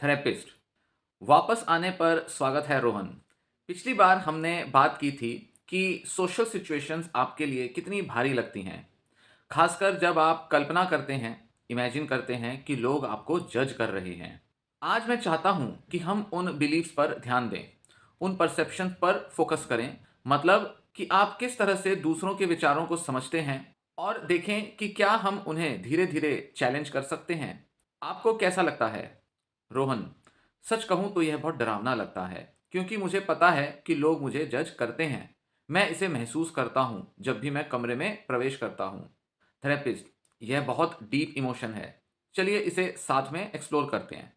Therapist. वापस आने पर स्वागत है रोहन। पिछली बार हमने बात की थी कि सोशल सिचुएशंस आपके लिए कितनी भारी लगती हैं, खासकर जब आप कल्पना करते हैं, इमेजिन करते हैं कि लोग आपको जज कर रहे हैं। आज मैं चाहता हूं कि हम उन बिलीव्स पर ध्यान दें, उन परसेप्शन पर फोकस करें, मतलब कि आप किस तरह से दूसरों के विचारों को समझते हैं और देखें कि क्या हम उन्हें धीरे धीरे चैलेंज कर सकते हैं। आपको कैसा लगता है रोहन? सच कहूं तो यह बहुत डरावना लगता है, क्योंकि मुझे पता है कि लोग मुझे जज करते हैं। मैं इसे महसूस करता हूं जब भी मैं कमरे में प्रवेश करता हूं। थेरेपिस्ट: यह बहुत डीप इमोशन है। चलिए इसे साथ में एक्सप्लोर करते हैं।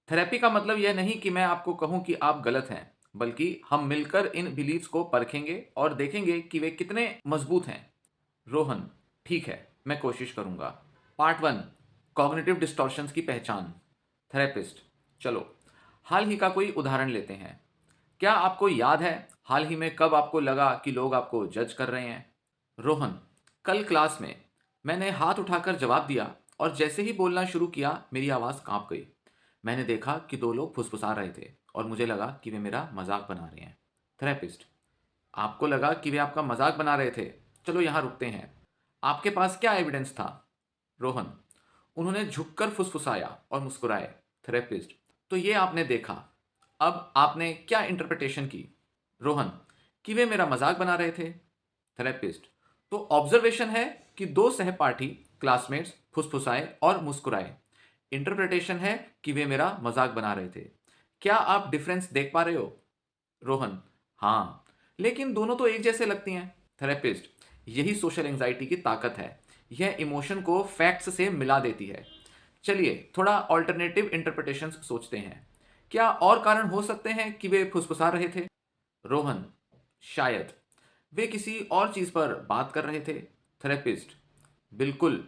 थेरेपी का मतलब यह नहीं कि मैं आपको कहूं कि आप गलत हैं, बल्कि हम मिलकर इन बिलीव्स को परखेंगे और देखेंगे कि वे कितने मजबूत हैं। रोहन: ठीक है, मैं कोशिश करूंगा। पार्ट वन: कॉग्निटिव डिस्टॉर्शंस की पहचान। थेरेपिस्ट: चलो हाल ही का कोई उदाहरण लेते हैं। क्या आपको याद है हाल ही में कब आपको लगा कि लोग आपको जज कर रहे हैं? रोहन: कल क्लास में मैंने हाथ उठाकर जवाब दिया और जैसे ही बोलना शुरू किया मेरी आवाज़ कांप गई। मैंने देखा कि दो लोग फुसफुसा रहे थे और मुझे लगा कि वे मेरा मजाक बना रहे हैं। थेरेपिस्ट: आपको लगा कि वे आपका मजाक बना रहे थे? चलो यहाँ रुकते हैं। आपके पास क्या एविडेंस था? रोहन: उन्होंने झुककर फुसफुसाया और मुस्कुराए। थेरेपिस्ट: तो ये आपने देखा। अब आपने क्या इंटरप्रिटेशन की? रोहन: कि वे मेरा मजाक बना रहे थे। थेरेपिस्ट: तो ऑब्जर्वेशन है कि दो सहपाठी क्लासमेट्स फुसफुसाए और मुस्कुराए। इंटरप्रिटेशन है कि वे मेरा मजाक बना रहे थे। क्या आप डिफरेंस देख पा रहे हो? रोहन: हाँ, लेकिन दोनों तो एक जैसे लगती हैं। थेरेपिस्ट: यही सोशल एंजाइटी की ताकत है, यह इमोशन को फैक्ट्स से मिला देती है। चलिए थोड़ा ऑल्टरनेटिव इंटरप्रिटेशंस सोचते हैं। क्या और कारण हो सकते हैं कि वे फुसफुसा रहे थे? रोहन: शायद वे किसी और चीज पर बात कर रहे थे। थेरेपिस्ट: बिल्कुल,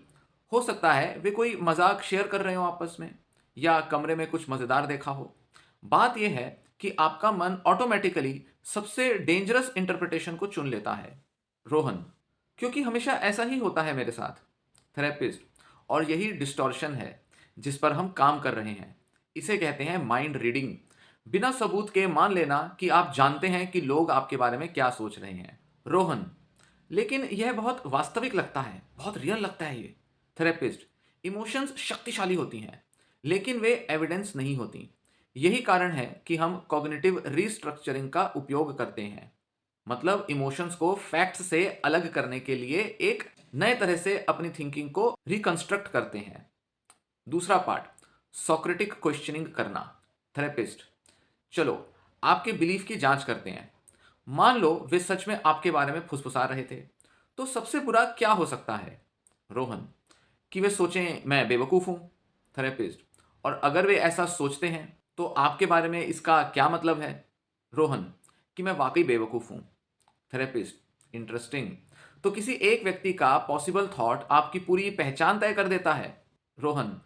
हो सकता है वे कोई मजाक शेयर कर रहे हो आपस में, या कमरे में कुछ मजेदार देखा हो। बात यह है कि आपका मन ऑटोमेटिकली सबसे डेंजरस इंटरप्रिटेशन को चुन लेता है। रोहन: क्योंकि हमेशा ऐसा ही होता है मेरे साथ। थेरेपिस्ट: और यही डिस्टॉर्शन है जिस पर हम काम कर रहे हैं। इसे कहते हैं माइंड रीडिंग। बिना सबूत के मान लेना कि आप जानते हैं कि लोग आपके बारे में क्या सोच रहे हैं। रोहन: लेकिन यह बहुत वास्तविक लगता है, बहुत रियल लगता है ये। थेरेपिस्ट: इमोशंस शक्तिशाली होती हैं, लेकिन वे एविडेंस नहीं होती। यही कारण है कि हम कॉग्निटिव रीस्ट्रक्चरिंग का उपयोग करते हैं, मतलब इमोशंस को फैक्ट्स से अलग करने के लिए एक नए तरह से अपनी थिंकिंग को रिकंस्ट्रक्ट करते हैं। दूसरा पार्ट: सॉक्रेटिक क्वेश्चनिंग करना। थेरेपिस्ट: चलो आपके बिलीफ की जांच करते हैं। मान लो वे सच में आपके बारे में फुसफुसा रहे थे, तो सबसे बुरा क्या हो सकता है? रोहन: कि वे सोचें मैं बेवकूफ़ हूं। थेरेपिस्ट: और अगर वे ऐसा सोचते हैं तो आपके बारे में इसका क्या मतलब है? रोहन: कि मैं वाकई बेवकूफ़ हूं। Therapist: interesting. तो किसी एक व्यक्ति का पॉसिबल थॉट आपकी पूरी पहचान तय कर देता है? रोहन: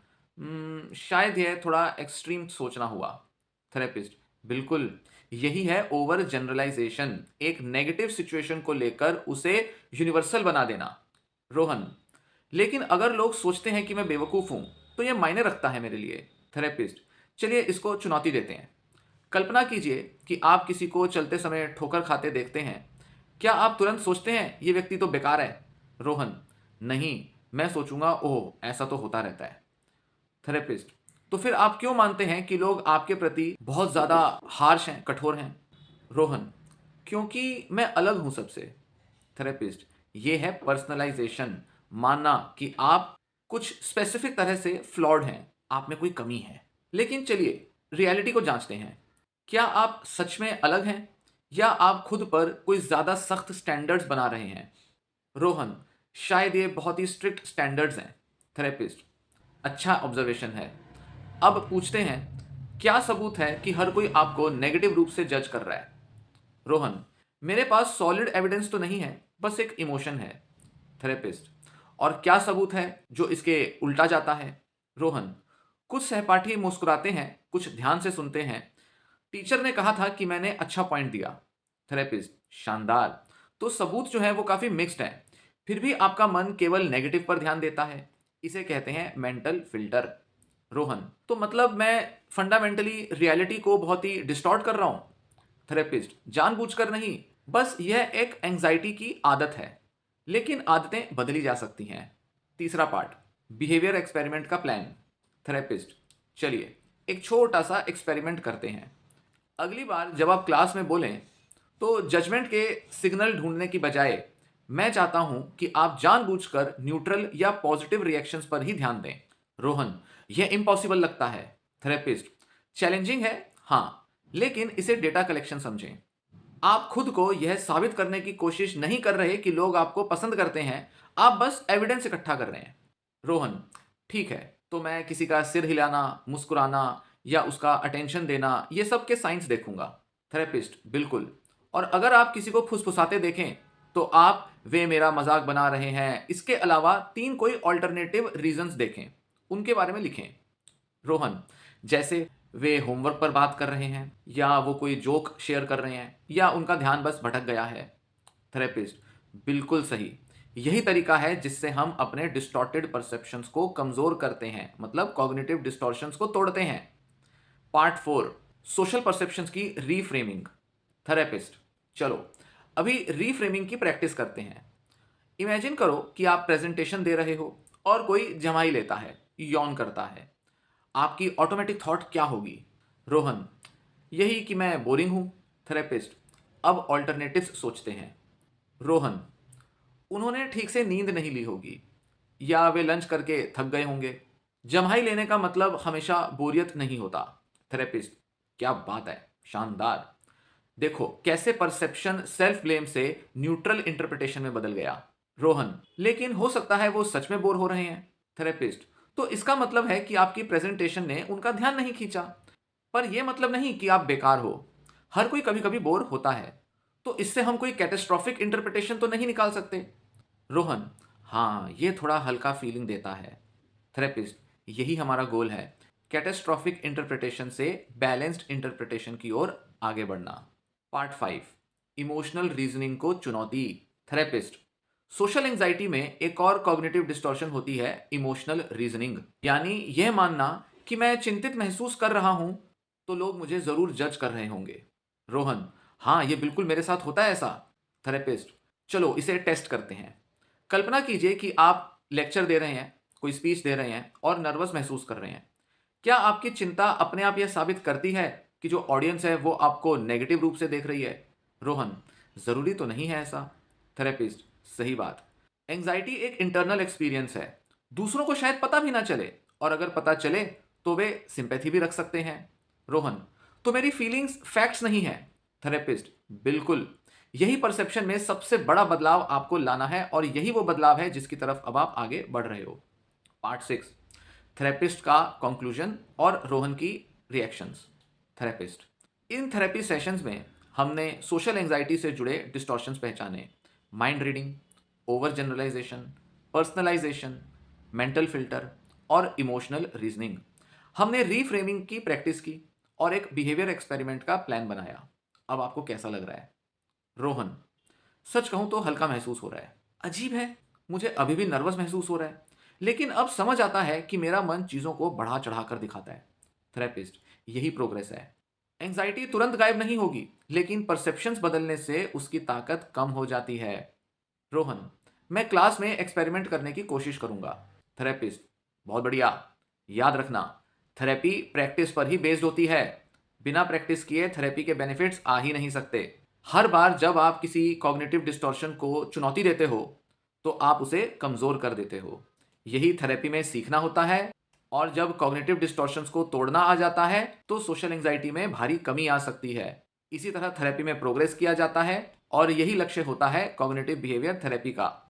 शायद यह थोड़ा एक्सट्रीम सोचना हुआ। थेरेपिस्ट: बिल्कुल, यही है ओवर जनरलाइजेशन, एक नेगेटिव सिचुएशन को लेकर उसे यूनिवर्सल बना देना। रोहन: लेकिन अगर लोग सोचते हैं कि मैं बेवकूफ़ हूं, तो यह मायने रखता है मेरे लिए। थेरेपिस्ट: चलिए इसको चुनौती देते हैं। कल्पना कीजिए कि आप किसी को चलते समय ठोकर खाते देखते हैं। क्या आप तुरंत सोचते हैं ये व्यक्ति तो बेकार है? रोहन: नहीं, मैं सोचूंगा ओह ऐसा तो होता रहता है। थेरेपिस्ट: तो फिर आप क्यों मानते हैं कि लोग आपके प्रति बहुत ज्यादा हार्श हैं, कठोर हैं? रोहन: क्योंकि मैं अलग हूं सबसे। थेरेपिस्ट: ये है पर्सनलाइजेशन, मानना कि आप कुछ स्पेसिफिक तरह से फ्लॉड हैं, आप में कोई कमी है। लेकिन चलिए रियलिटी को जांचते हैं। क्या आप सच में अलग हैं, या आप खुद पर कोई ज्यादा सख्त स्टैंडर्ड्स बना रहे हैं? रोहन: शायद ये बहुत ही स्ट्रिक्ट स्टैंडर्ड्स हैं। थेरेपिस्ट: अच्छा ऑब्जर्वेशन है। अब पूछते हैं, क्या सबूत है कि हर कोई आपको नेगेटिव रूप से जज कर रहा है? रोहन: मेरे पास सॉलिड एविडेंस तो नहीं है, बस एक इमोशन है। थेरेपिस्ट: और क्या सबूत है जो इसके उल्टा जाता है? रोहन: कुछ सहपाठी मुस्कुराते हैं, कुछ ध्यान से सुनते हैं। टीचर ने कहा था कि मैंने अच्छा पॉइंट दिया। थेरेपिस्ट: शानदार। तो सबूत जो है वो काफी मिक्स्ड है, फिर भी आपका मन केवल नेगेटिव पर ध्यान देता है। इसे कहते हैं मेंटल फिल्टर। रोहन, तो मतलब मैं फंडामेंटली रियलिटी को बहुत ही डिस्टॉर्ट कर रहा हूं? थेरेपिस्ट, जानबूझकर नहीं, बस यह एक एंजाइटी की आदत है, लेकिन आदतें बदली जा सकती हैं। तीसरा पार्ट, बिहेवियर एक्सपेरिमेंट का प्लान। थेरेपिस्ट, चलिए एक छोटा सा एक्सपेरिमेंट करते हैं। अगली बार जब आप क्लास में बोलें तो जजमेंट के सिग्नल ढूंढने की बजाय मैं चाहता हूं कि आप जानबूझकर न्यूट्रल या पॉजिटिव रिएक्शंस पर ही ध्यान दें। रोहन, यह इम्पॉसिबल लगता है। थेरेपिस्ट, चैलेंजिंग है, हाँ, लेकिन इसे डेटा कलेक्शन समझें। आप खुद को यह साबित करने की कोशिश नहीं कर रहे कि लोग आपको पसंद करते हैं, आप बस एविडेंस इकट्ठा कर रहे हैं। रोहन, ठीक है, तो मैं किसी का सिर हिलाना, मुस्कुराना या उसका अटेंशन देना, ये सब के साइंस देखूंगा। थेरेपिस्ट, बिल्कुल। और अगर आप किसी को फुसफुसाते देखें तो आप वे मेरा मजाक बना रहे हैं इसके अलावा तीन कोई ऑल्टरनेटिव रीजंस देखें, उनके बारे में लिखें। रोहन, जैसे वे होमवर्क पर बात कर रहे हैं, या वो कोई जोक शेयर कर रहे हैं, या उनका ध्यान बस भटक गया है। थेरेपिस्ट, बिल्कुल सही। यही तरीका है जिससे हम अपने डिस्टॉर्टेड परसेप्शंस को कमजोर करते हैं, मतलब कॉग्निटिव डिस्टॉर्शंस को तोड़ते हैं। पार्ट 4, सोशल परसेप्शंस की रीफ्रेमिंग। थेरेपिस्ट, चलो अभी रीफ्रेमिंग की प्रैक्टिस करते हैं। इमेजिन करो कि आप प्रेजेंटेशन दे रहे हो और कोई जमाई लेता है, यौन करता है। आपकी ऑटोमेटिक थॉट क्या होगी? रोहन, यही कि मैं बोरिंग हूं। थेरेपिस्ट, अब ऑल्टरनेटिव्स सोचते हैं। रोहन, उन्होंने ठीक से नींद नहीं ली होगी, या वे लंच करके थक गए होंगे। जम्हाई लेने का मतलब हमेशा बोरियत नहीं होता। थेरेपिस्ट, क्या बात है, शानदार। देखो कैसे परसेप्शन सेल्फ ब्लेम से न्यूट्रल इंटरप्रिटेशन में बदल गया। रोहन, लेकिन हो सकता है वो सच में बोर हो रहे हैं। थेरेपिस्ट, तो इसका मतलब है कि आपकी प्रेजेंटेशन ने उनका ध्यान नहीं खींचा। पर यह मतलब नहीं कि आप बेकार हो। हर कोई कभी कभी बोर होता है, तो इससे हम कोई कैटेस्ट्रॉफिक इंटरप्रिटेशन तो नहीं निकाल सकते। रोहन, हाँ, ये थोड़ा हल्का फीलिंग देता है। थेरेपिस्ट, यही हमारा गोल है, कैटेस्ट्रॉफिक इंटरप्रिटेशन से बैलेंस्ड इंटरप्रिटेशन की ओर आगे बढ़ना। पार्ट 5, इमोशनल रीजनिंग को चुनौती। थेरेपिस्ट, सोशल एंजाइटी में एक और कॉग्निटिव डिस्टॉर्शन होती है इमोशनल रीजनिंग, यानी यह मानना कि मैं चिंतित महसूस कर रहा हूं तो लोग मुझे जरूर जज कर रहे होंगे। रोहन, हाँ, ये बिल्कुल मेरे साथ होता है ऐसा। थेरेपिस्ट, चलो इसे टेस्ट करते हैं। कल्पना कीजिए कि आप लेक्चर दे रहे हैं, कोई स्पीच दे रहे हैं और नर्वस महसूस कर रहे हैं। क्या आपकी चिंता अपने आप यह साबित करती है कि जो ऑडियंस है वो आपको नेगेटिव रूप से देख रही है? रोहन, जरूरी तो नहीं है ऐसा। थेरेपिस्ट, सही बात। एंजाइटी एक इंटरनल एक्सपीरियंस है, दूसरों को शायद पता भी ना चले, और अगर पता चले तो वे सिंपैथी भी रख सकते हैं। रोहन, तो मेरी फीलिंग्स फैक्ट्स नहीं है। थेरेपिस्ट, बिल्कुल। यही परसेप्शन में सबसे बड़ा बदलाव आपको लाना है, और यही वो बदलाव है जिसकी तरफ अब आप आगे बढ़ रहे हो। पार्ट 6, थेरेपिस्ट का कंक्लूजन और रोहन की रिएक्शंस। थेरेपिस्ट, इन थेरेपी सेशंस में हमने सोशल एंजाइटी से जुड़े डिस्टॉर्शंस पहचाने। Mind reading, overgeneralisation, personalisation, mental filter और इमोशनल रीजनिंग। हमने रीफ्रेमिंग की प्रैक्टिस की और एक बिहेवियर एक्सपेरिमेंट का प्लान बनाया। अब आपको कैसा लग रहा है? रोहन, सच कहूं तो हल्का महसूस हो रहा है। अजीब है, मुझे अभी भी नर्वस महसूस हो रहा है, लेकिन अब समझ आता है कि मेरा मन चीजों को बढ़ा चढ़ाकर दिखाता है। थेरेपिस्ट, यही प्रोग्रेस है। एंजाइटी तुरंत गायब नहीं होगी, लेकिन परसेप्शंस बदलने से उसकी ताकत कम हो जाती है। रोहन, मैं क्लास में एक्सपेरिमेंट करने की कोशिश करूंगा। थेरेपिस्ट, बहुत बढ़िया। याद रखना, थेरेपी प्रैक्टिस पर ही बेस्ड होती है। बिना प्रैक्टिस किए थेरेपी के बेनिफिट्स आ ही नहीं सकते। हर बार जब आप किसी कॉग्निटिव डिस्टॉर्शन को चुनौती देते हो तो आप उसे कमजोर कर देते हो। यही थेरेपी में सीखना होता है, और जब कॉग्निटिव डिस्टॉर्शंस को तोड़ना आ जाता है तो सोशल एंजाइटी में भारी कमी आ सकती है। इसी तरह थेरेपी में प्रोग्रेस किया जाता है, और यही लक्ष्य होता है कॉग्निटिव बिहेवियर थेरेपी का।